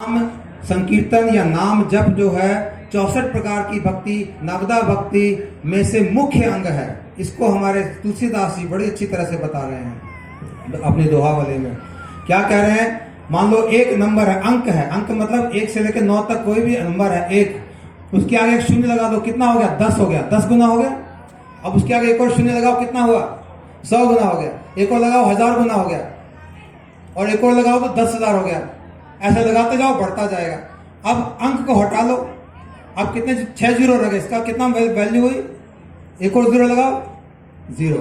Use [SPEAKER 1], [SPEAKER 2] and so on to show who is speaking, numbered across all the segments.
[SPEAKER 1] नाम संकीर्तन या नाम जप जो है 64 प्रकार की भक्ति, नवदा भक्ति में से मुख्य अंग है। इसको हमारे तुलसीदास जी बड़ी अच्छी तरह से बता रहे हैं अपने दोहावली में। क्या कह रहे हैं? मान लो एक नंबर है, अंक है, अंक मतलब 1 से लेकर 9 तक कोई भी नंबर है, एक, उसके आगे एक शून्य लगा दो, कितना हो गया? 10 हो गया, 10 गुना हो गया। अब उसके आगे एक और शून्य लगाओ, कितना हुआ? 100 गुना हो गया। एक और लगाओ, 1000 गुना हो गया, और एक और लगाओ तो 10,000 हो गया। ऐसे लगाते जाओ, बढ़ता जाएगा। अब अंक को हटा लो, अब कितने 6 जीरो रह गए, इसका कितना वैल्यू हुई? एक और जीरो लगाओ, 0।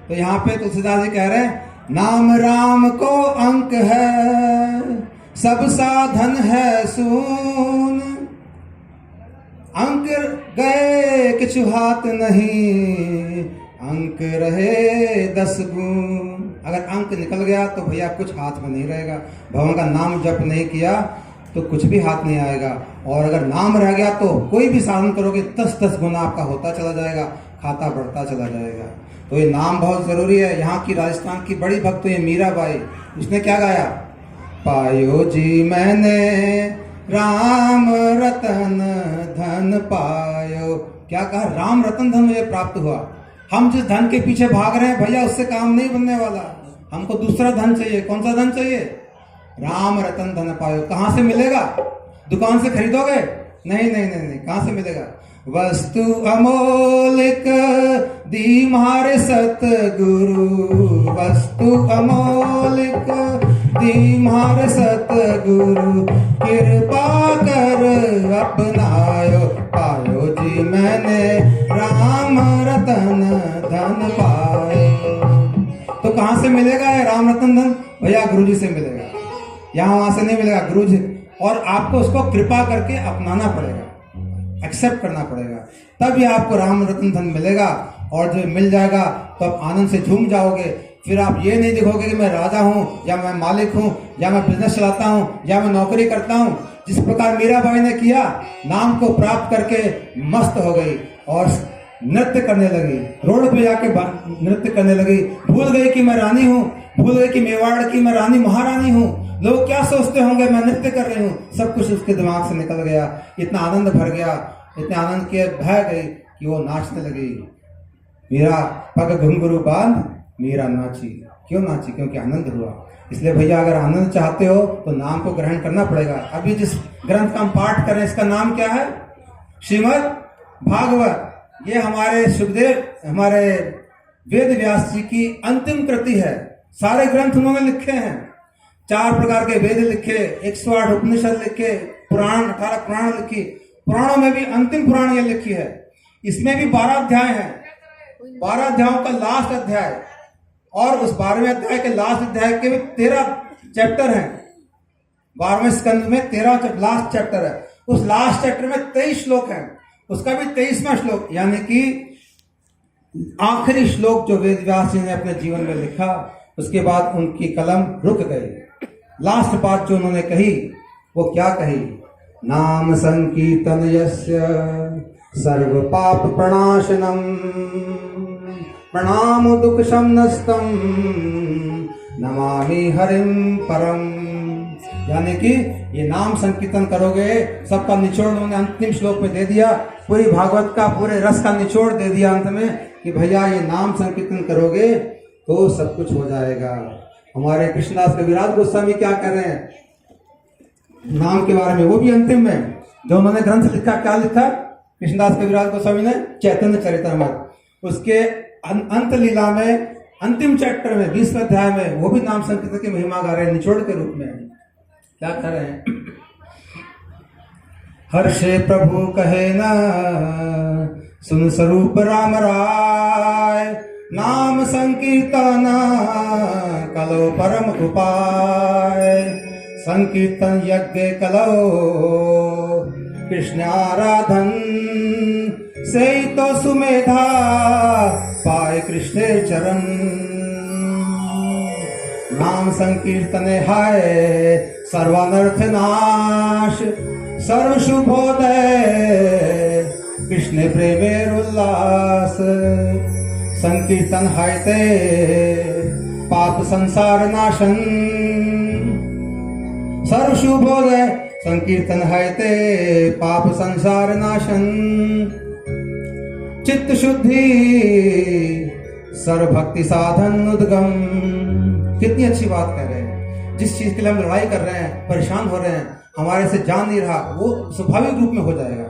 [SPEAKER 1] तो यहाँ पे तुलसीदास जी कह रहे हैं, नाम राम को अंक है, सब साधन है सून, अंक गए किछु हाथ नहीं, अंक रहे 10 गुण। अगर अंक निकल गया तो भैया कुछ हाथ में नहीं रहेगा। भगवान का नाम जप नहीं किया तो कुछ भी हाथ नहीं आएगा, और अगर नाम रह गया तो कोई भी साधन करोगे 10-10 गुना आपका होता चला जाएगा, खाता बढ़ता चला जाएगा। तो ये नाम बहुत जरूरी है। यहाँ की राजस्थान की बड़ी भक्त है मीराबाई, उसने क्या गाया? पायो जी मैंने राम रतन धन पायो। क्या कहा? राम रतन धन मुझे प्राप्त हुआ। हम जिस धन के पीछे भाग रहे हैं भैया, उससे काम नहीं बनने वाला। हमको दूसरा धन चाहिए। कौन सा धन चाहिए? राम रतन धन पायो। कहां से मिलेगा? दुकान से खरीदोगे? नहीं नहीं नहीं नहीं, कहां से मिलेगा? वस्तु अमोलिक दी मारे सतगुरु, वस्तु अमोलिक दी मारे सतगुरु, कृपा कर अपनायो, पायो जी मैंने राम रतन धन पाए। तो कहां से मिलेगा ये राम रतन धन? भैया गुरु जी से मिलेगा, यहां वहां से नहीं मिलेगा, गुरु जी। और आपको उसको कृपा करके अपनाना पड़ेगा, एक्सेप्ट करना पड़ेगा, तब ये आपको राम रतन धन मिलेगा। और जो मिल जाएगा तो आप आनंद से झूम जाओगे। फिर आप ये नहीं देखोगे कि मैं राजा हूं, या मैं मालिक हूं, या मैं बिजनेस चलाता हूं, या मैं नौकरी करता हूं। जिस प्रकार मीराबाई ने किया, नाम को प्राप्त करके मस्त हो गई और नृत्य करने लगी, रोड पे जाके नृत्य करने लगी। भूल गई कि मैं रानी हूं, भूल गई कि मेवाड़ की मैं रानी महारानी हूं, लोग क्या सोचते होंगे, मैं नृत्य कर रही हूँ। सब कुछ उसके दिमाग से निकल गया। इतना आनंद भर गया, इतने आनंद के बह गई कि वो नाचने लगी। मेरा पग घुंघरू बांध मेरा नाची। क्यों नाची? क्योंकि आनंद हुआ। इसलिए भैया अगर आनंद चाहते हो तो नाम को ग्रहण करना पड़ेगा। अभी जिस ग्रंथ का हम पाठ करें, इसका नाम क्या है? श्रीमद् भागवत। ये हमारे सुखदेव, हमारे वेद व्यास जी की अंतिम कृति है। सारे ग्रंथ उन्होंने लिखे हैं, 4 प्रकार के वेद लिखे, 108 उपनिषद लिखे, पुराण 18 पुराण लिखी। पुराणों में भी अंतिम पुराण ये लिखी है। इसमें भी 12 अध्याय हैं। 12 अध्यायों का लास्ट अध्याय, और उस 12वें अध्याय के लास्ट अध्याय के भी 13 चैप्टर हैं। 12वें स्कंद में 13 लास्ट चैप्टर है। उस लास्ट चैप्टर में 23 श्लोक हैं, उसका भी 23वां श्लोक, यानी कि आखिरी श्लोक जो वेद व्यास जी ने अपने जीवन में लिखा, उसके बाद उनकी कलम रुक गई। लास्ट बात जो उन्होंने कही, वो क्या कही? नाम संकीर्तन यस्य सर्व पाप प्रणाशनम, प्रणाम दुख शमनस्तम, नमामि हरिम परम। यानी कि ये नाम संकीर्तन करोगे, सबका निचोड़ उन्होंने अंतिम श्लोक में दे दिया। पूरी भागवत का पूरे रस का निचोड़ दे दिया अंत में कि भैया ये नाम संकीर्तन करोगे तो सब कुछ हो जाएगा। हमारे कृष्णदास कविराज गोस्वामी क्या कह रहे हैं नाम के बारे में? वो भी अंतिम में जो उन्होंने ग्रंथ लिखा, क्या लिखा कृष्णदास कविराज गोस्वामी ने? चैतन्य चरितामृत। उसके अंत लीला में अंतिम चैप्टर में 20वें अध्याय में वो भी नाम संकीर्तन की महिमा गा रहे हैं, निचोड़ के रूप में। क्या कह रहे हैं? हर्षे प्रभु कहे न सुन स्वरूप राम राय, नाम संकीर्तन कलो परम उपाय, संकीर्तन यज्ञ कलो कृष्ण आराधन, से तो सुमेधा पाए कृष्ण चरण। नाम संकीर्तन हाय सर्वानर्थ नाश, सर्व शुभोदय कृष्ण प्रेमेर उल्लास। संकीर्तन हाय ते पाप संसार नाशन, सर्व शुभोदय संकीर्तन है ते पाप संसार नाशन, चित्त शुद्धि सर्वभक्ति साधन उद्गम। कितनी अच्छी बात कह रहे हैं। जिस चीज के लिए हम लड़ाई कर रहे हैं, परेशान हो रहे हैं, हमारे से जान नहीं रहा, वो स्वाभाविक रूप में हो जाएगा।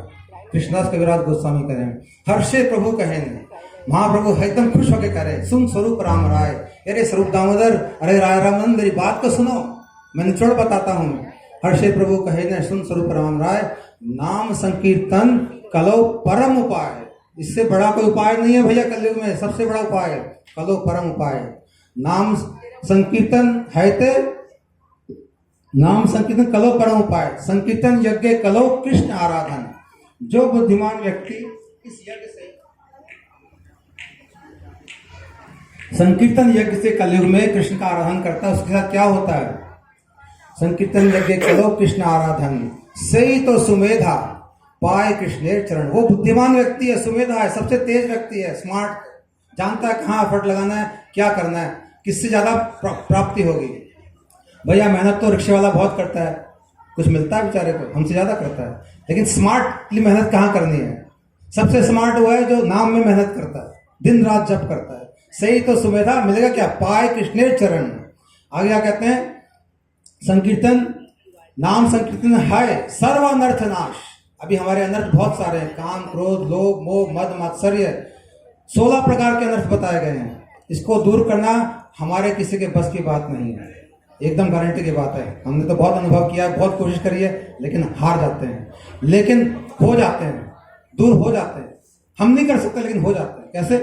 [SPEAKER 1] कृष्णदास कविराज गोस्वामी करें, हर्षे प्रभु कहें, महाप्रभु एकदम खुश होकर कह रहे, सुन स्वरूप राम राय। अरे स्वरूप दामोदर, अरे राय रामन, मेरी बात को सुनो, मैं निचोड़ बताता हूँ। हर्षे प्रभु कहे न, सुन स्वरूप राम राय, नाम संकीर्तन कलो परम उपाय। इससे बड़ा कोई उपाय नहीं है भैया, कलयुग में सबसे बड़ा उपाय है कलो परम उपाय। नाम संकीर्तन है ते, नाम संकीर्तन कलो परम उपाय, संकीर्तन यज्ञ कलो कृष्ण आराधन। जो बुद्धिमान व्यक्ति इस यज्ञ से, संकीर्तन यज्ञ से कलयुग में कृष्ण का आराधन करता है, उसके साथ क्या होता है? संकीर्तन यज्ञ कलो कृष्ण आराधन, सही तो सुमेधा पाए कृष्णेर चरण। वो बुद्धिमान व्यक्ति है, सुमेधा है, सबसे तेज व्यक्ति है, स्मार्ट, जानता है कहाँ एफर्ट लगाना है, क्या करना है, किससे ज्यादा प्राप्ति होगी। भैया मेहनत तो रिक्शे वाला बहुत करता है, कुछ मिलता है बेचारे को, हमसे ज्यादा करता है, लेकिन स्मार्टली मेहनत कहाँ करनी है? सबसे स्मार्ट वो है जो नाम में मेहनत करता है, दिन रात जप करता है। सही तो सुमेधा मिलेगा क्या? पाए कृष्णेर चरण। आगे क्या कहते हैं? संकीर्तन, नाम संकीर्तन है सर्व अनर्थ नाश। अभी हमारे अनर्थ बहुत सारे हैं, काम क्रोध लोभ मोह मद मात्सर्य, 16 प्रकार के अनर्थ बताए गए हैं। इसको दूर करना हमारे किसी के बस की बात नहीं है, एकदम गारंटी की बात है। हमने तो बहुत अनुभव किया है, बहुत कोशिश करी है, लेकिन हार जाते हैं, लेकिन हो जाते हैं, दूर हो जाते हैं। हम नहीं कर सकते लेकिन हो जाते हैं। कैसे?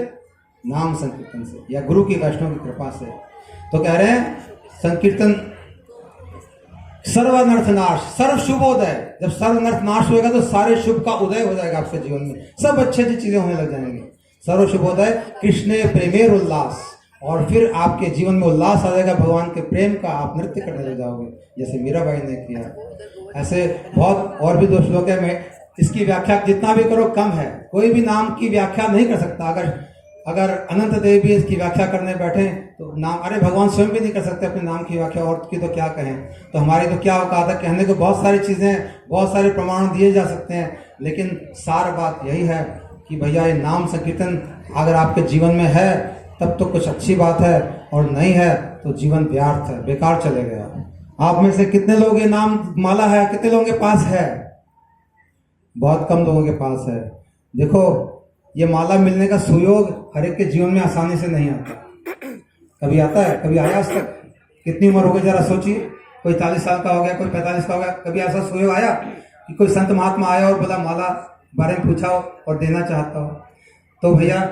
[SPEAKER 1] नाम संकीर्तन से या गुरु की वैष्णव की कृपा से। तो कह रहे हैं संकीर्तन सर्वानर्थ नाश, सर्व शुभोदय। जब सर्वानर्थ नाश होगा तो सारे शुभ का उदय हो जाएगा आपके जीवन में, सब अच्छी अच्छी चीजें होने लग जाएंगी। सर्व शुभोदय कृष्ण प्रेमेर उल्लास, और फिर आपके जीवन में उल्लास आ जाएगा भगवान के प्रेम का, आप नृत्य करने लग जाओगे जैसे मीराबाई ने किया। ऐसे बहुत और भी 2 श्लोक है, मैं इसकी व्याख्या जितना भी करो कम है। कोई भी नाम की व्याख्या नहीं कर सकता। अगर अनंत देव भी इसकी व्याख्या करने बैठे तो नाम, अरे भगवान स्वयं भी नहीं कर सकते अपने नाम की व्याख्या, और की तो क्या कहें। तो हमारी तो क्या औकात है, कहने को बहुत सारी चीजें, बहुत सारे प्रमाण दिए जा सकते हैं, लेकिन सार बात यही है कि भैया ये नाम संकीर्तन अगर आपके जीवन में है तब तो कुछ अच्छी बात है, और नहीं है तो जीवन व्यर्थ है, बेकार चले गया। आप में से कितने लोग ये नाम माला है, कितने लोगों के पास है? बहुत कम लोगों के पास है। देखो ये माला मिलने का सुयोग हर एक के जीवन में आसानी से नहीं आता। कभी आता है, कभी आया आज तक? कितनी उम्र हो गई जरा सोचिए। कोई 40 साल का हो गया, कोई 45 का हो गया, कभी ऐसा सुयोग आया कि कोई संत महात्मा आया और बोला माला बारे में पूछा हो और देना चाहता हो? तो भैया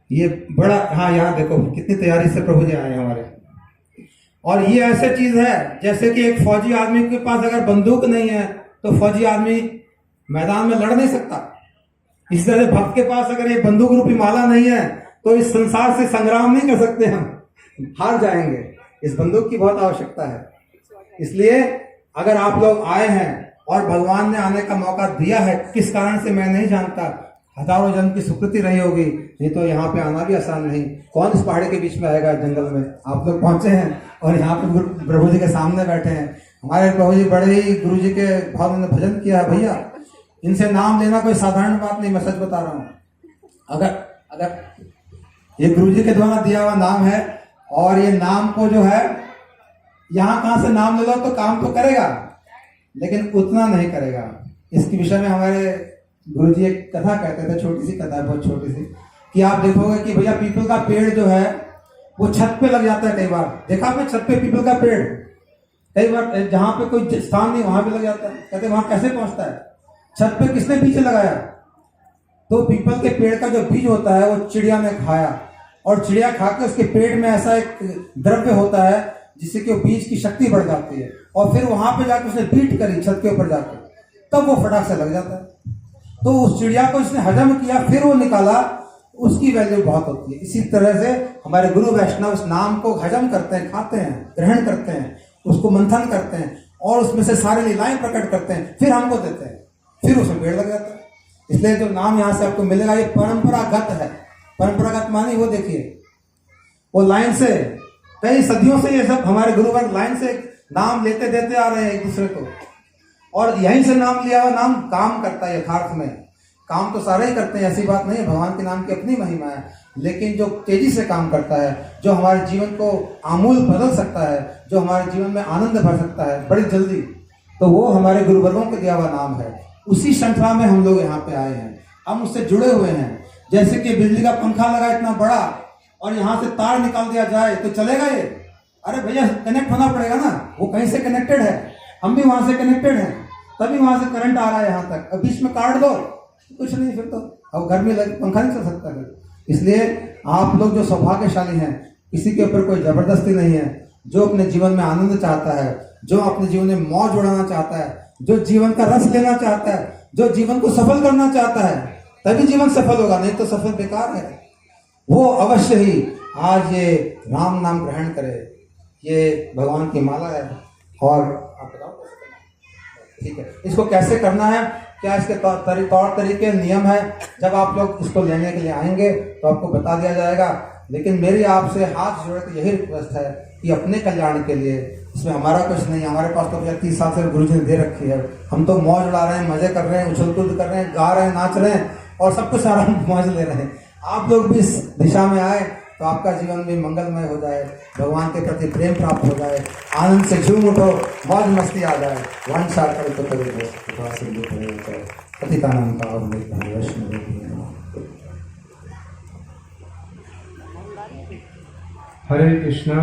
[SPEAKER 1] ये बड़ा, हाँ यहाँ देखो कितनी तैयारी से प्रभु जी आए हमारे। और ये ऐसे चीज है जैसे कि एक फौजी आदमी के पास अगर बंदूक नहीं है तो फौजी आदमी मैदान में लड़ नहीं सकता। इस तरह भक्त के पास अगर ये बंदूक रूपी माला नहीं है तो इस संसार से संग्राम नहीं कर सकते, हम हार जाएंगे। इस बंदूक की बहुत आवश्यकता है। इसलिए अगर आप लोग आए हैं और भगवान ने आने का मौका दिया है, किस कारण से मैं नहीं जानता, हजारों जन्म की सुकृति रही होगी, नहीं तो यहाँ पे आना भी आसान नहीं। कौन इस पहाड़ी के बीच में आएगा, जंगल में? आप लोग पहुंचे हैं और यहाँ पे प्रभु जी के सामने बैठे हैं। हमारे प्रभु जी बड़े ही गुरु जी के भाव में भजन किया है भैया। इनसे नाम लेना कोई साधारण बात नहीं, मैं सच बता रहा हूँ। अगर ये गुरु जी के द्वारा दिया हुआ नाम है, और ये नाम को जो है यहाँ कहाँ से नाम ले लो तो काम तो करेगा, लेकिन उतना नहीं करेगा। इसके विषय में हमारे गुरु जी एक कथा कहते थे, छोटी सी कथा है, बहुत छोटी सी, कि आप देखोगे कि भैया पीपल का पेड़ जो है वो छत पे लग जाता है। कई बार देखा आपने छत पे पीपल का पेड़, कई बार जहां पे कोई स्थान नहीं वहां पे लग जाता है। कहते वहां कैसे पहुंचता है? छत पे किसने बीज लगाया? तो पीपल के पेड़ का जो बीज होता है वो चिड़िया ने खाया, और चिड़िया खा के उसके पेट में ऐसा एक द्रव्य होता है जिससे कि वो बीज की शक्ति बढ़ जाती है, और फिर वहां पे जाकर उसने बीट करी छत के ऊपर जाकर, तब वो फटाक से लग जाता है। तो उस चिड़िया को इसने हजम किया, फिर वो निकाला, उसकी वैल्यू बहुत होती है। इसी तरह से हमारे गुरु वैष्णव इस नाम को हजम करते हैं, खाते हैं, ग्रहण करते हैं, उसको मंथन करते हैं, और उसमें से सारे लीलाएं प्रकट करते हैं, फिर हमको देते हैं, फिर उसमें पेड़ लग जाता है। इसलिए जो नाम यहाँ से आपको मिलेगा ये परंपरागत है। परंपरागत मानी वो देखिए, वो लाइन से कई सदियों से ये सब हमारे गुरुवर्ग लाइन से नाम लेते देते आ रहे हैं एक दूसरे को, और यहीं से नाम लिया हुआ नाम काम करता है। यथार्थ में काम तो सारे ही करते हैं, ऐसी बात नहीं है, भगवान के नाम की अपनी महिमा है, लेकिन जो तेजी से काम करता है, जो हमारे जीवन को आमूल बदल सकता है, जो हमारे जीवन में आनंद भर सकता है बड़ी जल्दी, तो वो हमारे गुरुवर्गों के दिया हुआ नाम है। उसी श्रृंखला में हम लोग यहाँ पे आए हैं, हम उससे जुड़े हुए हैं। जैसे कि बिजली का पंखा लगा इतना बड़ा और यहाँ से तार निकाल दिया जाए तो चलेगा ये? अरे भैया कनेक्ट होना पड़ेगा ना, वो कहीं से कनेक्टेड है, हम भी वहां से कनेक्टेड हैं, तभी वहां से करंट आ रहा है यहाँ तक। अब बीच में काट दो कुछ नहीं, फिर तो अब घर में पंखा नहीं चल सकता फिर। इसलिए आप लोग जो सौभाग्यशाली हैं, किसी के ऊपर कोई जबरदस्ती नहीं है। जो अपने जीवन में आनंद चाहता है, जो अपने जीवन में मौज उड़ाना चाहता है, जो जीवन का रस लेना चाहता है, जो जीवन को सफल करना चाहता है, तभी जीवन सफल होगा, नहीं तो सफल बेकार है। वो अवश्य ही आज ये राम नाम ग्रहण करे। ये भगवान की माला है और आप बताओ कैसे करना है? ठीक है, इसको कैसे करना है, क्या इसके तौर तरीके नियम है, जब आप लोग इसको लेने के लिए आएंगे तो आपको बता दिया जाएगा। लेकिन मेरी आपसे हाथ जोड़ के यही रिक्वेस्ट है कि अपने कल्याण के लिए, इसमें हमारा कुछ नहीं, हमारे पास तो 30 साल से गुरु जी ने दे रखी है, हम तो मौज उड़ा रहे हैं, मजे कर रहे हैं, उछल कूद कर रहे हैं, गा रहे हैं, नाच रहे हैं और सब कुछ सारा मौज ले रहे हैं। आप लोग भी इस दिशा में आए तो आपका जीवन भी मंगलमय हो जाए, भगवान के प्रति प्रेम प्राप्त हो जाए, आनंद से झूम उठो, मौज मस्ती आ जाए। पतिता नाम का
[SPEAKER 2] हरे कृष्णा।